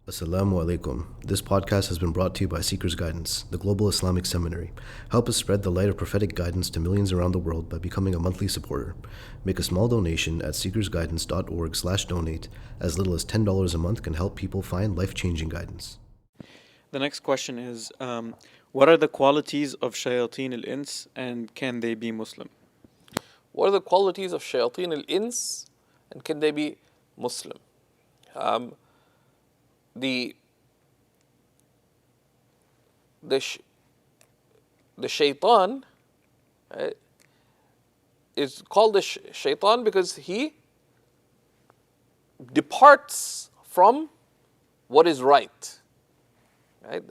Assalamu alaikum. This podcast has been brought to you by SeekersGuidance, the global Islamic seminary. Help us spread the light of prophetic guidance to millions around the world by becoming a monthly supporter. Make a small donation at seekersguidance.org/donate. As little as $10 a month can help people find life-changing guidance. The next question is, what are the qualities of shayateen al-ins and can they be Muslim? What are the qualities of shayateen al-ins and can they be Muslim? The shaitan is called the shaitan because he departs from what is right. Right?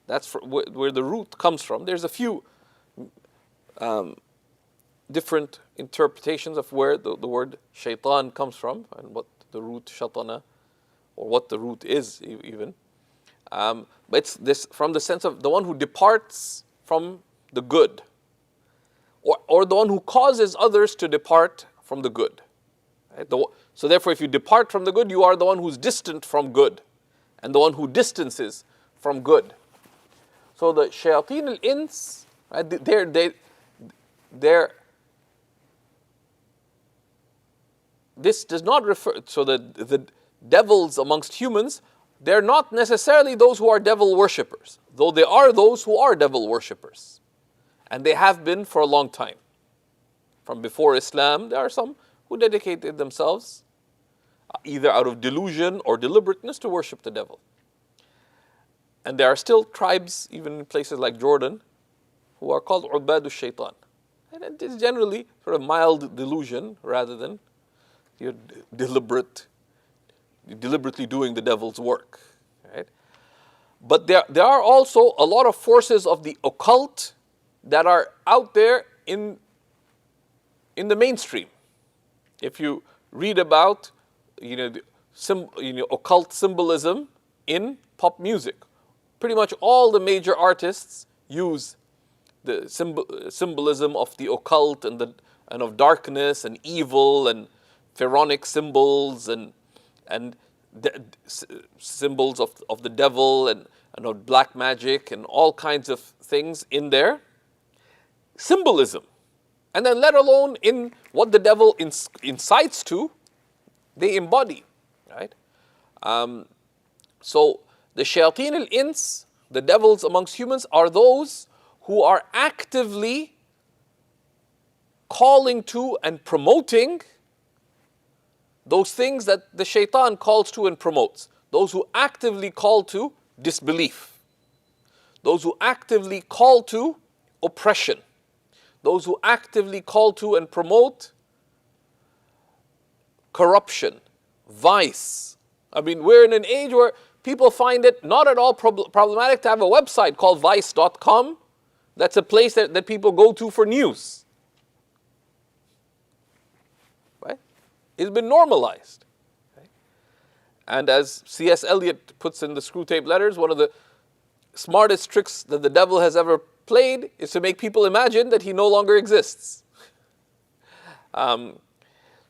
That's where the root comes from. There's a few different interpretations of where the word shaitan comes from and what the root shaitana or what the root is even. But it's this from the sense of the one who departs from the good, or the one who causes others to depart from the good. Right? So therefore, if you depart from the good, you are the one who's distant from good, and the one who distances from good. So the shayateen al-ins, right, this does not refer, so the devils amongst humans, they're not necessarily those who are devil worshippers, though they are those who are devil worshippers. And they have been for a long time. From before Islam, there are some who dedicated themselves either out of delusion or deliberateness to worship the devil. And there are still tribes, even in places like Jordan, who are called ubadu shaitan. And it is generally sort of mild delusion rather than deliberately doing the devil's work, right? But there are also a lot of forces of the occult that are out there in the mainstream. If you read about occult symbolism in pop music, pretty much all the major artists use the symbolism of the occult and of darkness and evil and pharaonic symbols and symbols of the devil and of black magic and all kinds of things in there. Symbolism. And then let alone in what the devil incites to, they embody. Right? So the shayateen al-ins, the devils amongst humans, are those who are actively calling to and promoting those things that the shaitan calls to and promotes. Those who actively call to disbelief. Those who actively call to oppression. Those who actively call to and promote corruption, vice. I mean, we're in an age where people find it not at all problematic to have a website called vice.com. That's a place that people go to for news. It's been normalized. Okay? And as C.S. Eliot puts in the Screwtape Letters, one of the smartest tricks that the devil has ever played is to make people imagine that he no longer exists.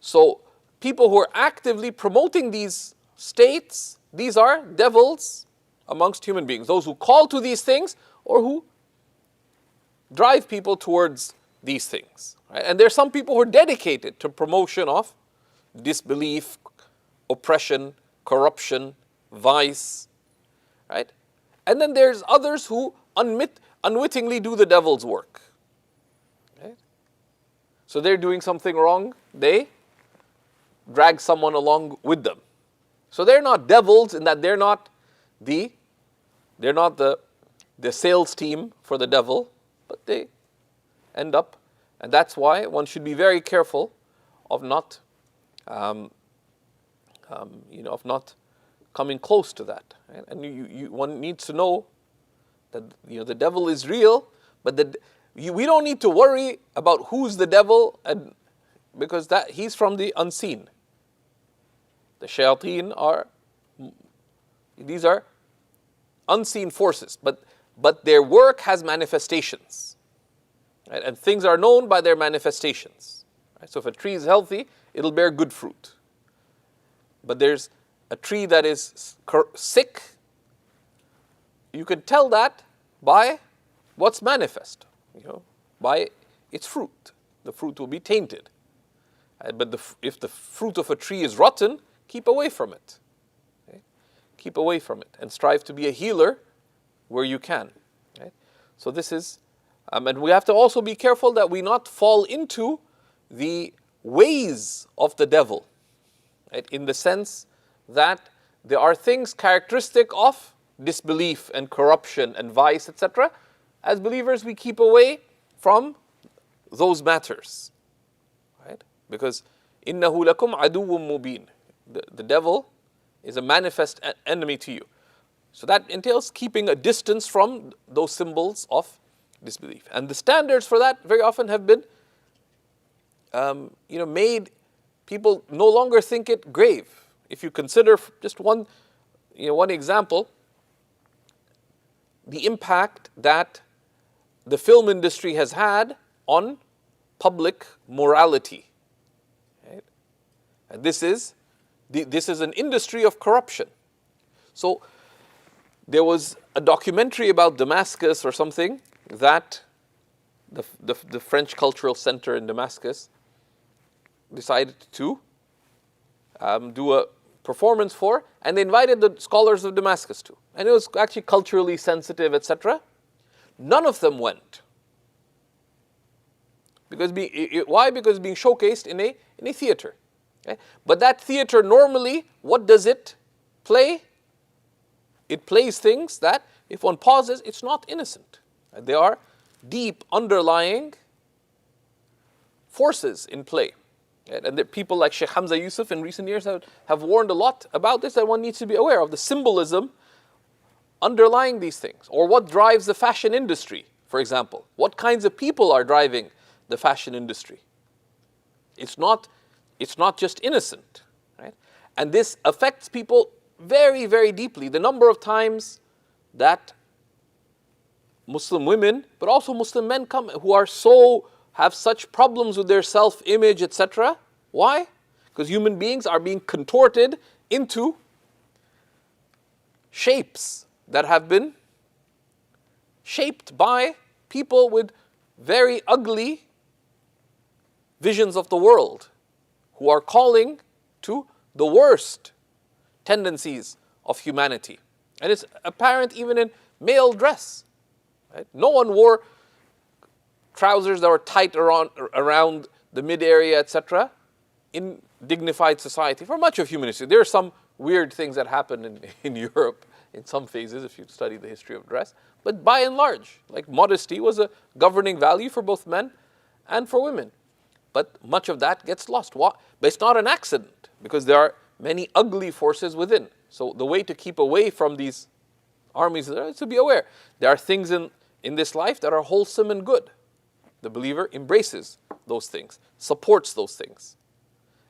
So people who are actively promoting these states, these are devils amongst human beings. Those who call to these things or who drive people towards these things. Right? And there are some people who are dedicated to promotion of disbelief, oppression, corruption, vice, right? And then there's others who unwittingly do the devil's work, right? So they're doing something wrong, they drag someone along with them. So they're not devils in that they're not the sales team for the devil, but they end up, and that's why one should be very careful of not of not coming close to that. Right? And one needs to know that the devil is real, but we don't need to worry about who's the devil, and because he's from the unseen. The shayateen these are unseen forces, but their work has manifestations, right? And things are known by their manifestations. Right? So if a tree is healthy, it'll bear good fruit. But there's a tree that is sick, you can tell that by what's manifest, by its fruit. The fruit will be tainted. But if the fruit of a tree is rotten, keep away from it. Okay? Keep away from it and strive to be a healer where you can. Okay? So this is, and we have to also be careful that we not fall into the ways of the devil, right? In the sense that there are things characteristic of disbelief and corruption and vice, etc. As believers, we keep away from those matters, right? Because innahu lakum aduwwum mubin. The devil is a manifest enemy to you. So that entails keeping a distance from those symbols of disbelief. And the standards for that very often have been, made people no longer think it grave. If you consider just one example, the impact that the film industry has had on public morality. Right? And this is an industry of corruption. So there was a documentary about Damascus or something that the French Cultural Center in Damascus decided to do a performance for, and they invited the scholars of Damascus to. And it was actually culturally sensitive, etc. None of them went. Why? Because it's being showcased in a theater. Okay? But that theater normally, what does it play? It plays things that, if one pauses, it's not innocent. There are deep underlying forces in play. And that people like Sheikh Hamza Yusuf in recent years have warned a lot about this, that one needs to be aware of the symbolism underlying these things. Or what drives the fashion industry, for example. What kinds of people are driving the fashion industry? It's not just innocent, right? And this affects people very, very deeply. The number of times that Muslim women, but also Muslim men come who have such problems with their self-image, etc. Why? Because human beings are being contorted into shapes that have been shaped by people with very ugly visions of the world, who are calling to the worst tendencies of humanity. And it's apparent even in male dress. Right? No one wore trousers that were tight around the mid-area, etc., in dignified society for much of human history. There are some weird things that happen in Europe in some phases if you study the history of dress. But by and large, like modesty was a governing value for both men and for women. But much of that gets lost. But it's not an accident, because there are many ugly forces within. So the way to keep away from these armies is to be aware. There are things in this life that are wholesome and good. The believer embraces those things, supports those things.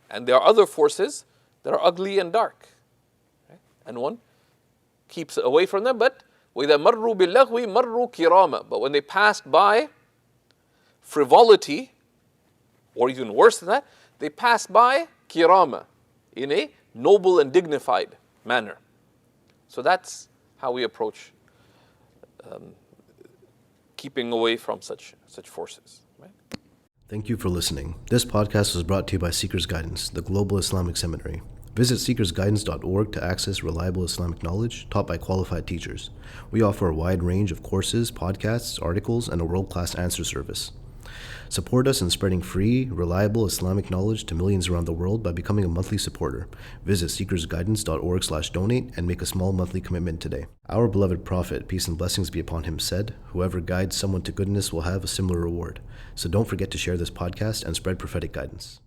And there are other forces that are ugly and dark. Okay? And one keeps away from them. But وَإِذَا مَرُّوا بِاللَّغْوِ مَرُّوا كِرَامًا. But when they passed by frivolity, or even worse than that, they passed by kirama, in a noble and dignified manner. So that's how we approach keeping away from such forces. Right? Thank you for listening. This podcast was brought to you by Seekers Guidance, the Global Islamic Seminary. Visit SeekersGuidance.org to access reliable Islamic knowledge taught by qualified teachers. We offer a wide range of courses, podcasts, articles, and a world-class answer service. Support us in spreading free, reliable Islamic knowledge to millions around the world by becoming a monthly supporter. Visit SeekersGuidance.org/donate and make a small monthly commitment today. Our beloved Prophet, peace and blessings be upon him, said, "Whoever guides someone to goodness will have a similar reward." So don't forget to share this podcast and spread prophetic guidance.